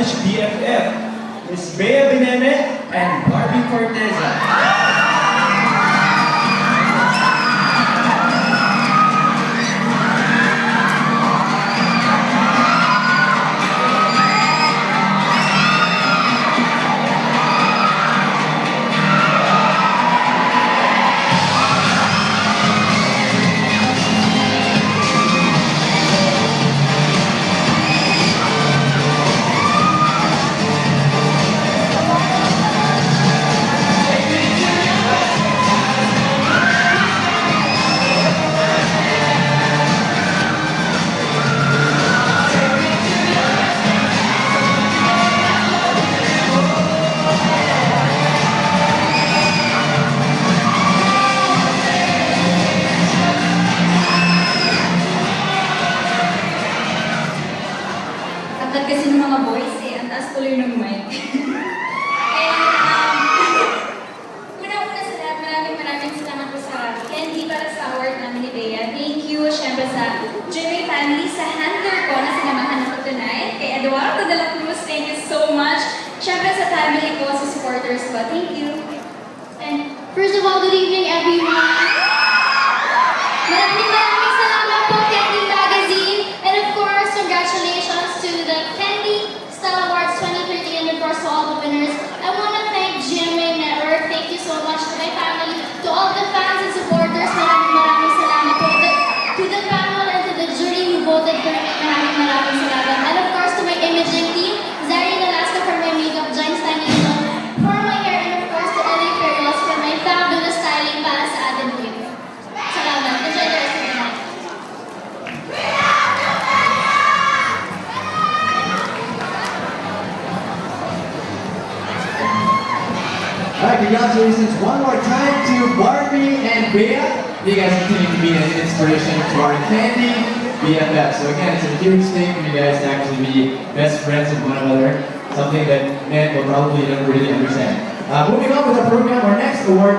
college BFF, Miss Bea Binene and Barbie Corteza. Kasi ng mga boys ang taas tuloy ng mic. Una-una sa lahat, maraming salamat po sa Candy para sa award namin ni Bea. Thank you, syempre sa Jimmy family, sa handler ko na sinamahan ako tonight, kay Eduardo de la Cruz, thank you so much. Syempre sa family ko, sa supporters ko, thank you. And first of all, good evening everyone. Maraming salamat po, Candy Magazine. And of course, congratulations to the Candy Style Awards 2013 and of course to all the winners. I want to thank GMA Network. Thank you so much to my family, to all the fans and supporters. Maraming salamat po. To the panel and to the jury who voted for me. Maraming salamat. And of course to my imaging team, Zari Alaska for my makeup, John Stanison for my hair, and of course to LA Perros for my fabulous styling para sa atin team. Salamat. Enjoy the rest of the night. Alright, congratulations one more time to Barbie and Bea. You guys continue to be an inspiration to our Candy BFF. So again, it's a huge thing for you guys to actually be best friends with one another. Something that men will probably never really understand. Moving on with our program, our next award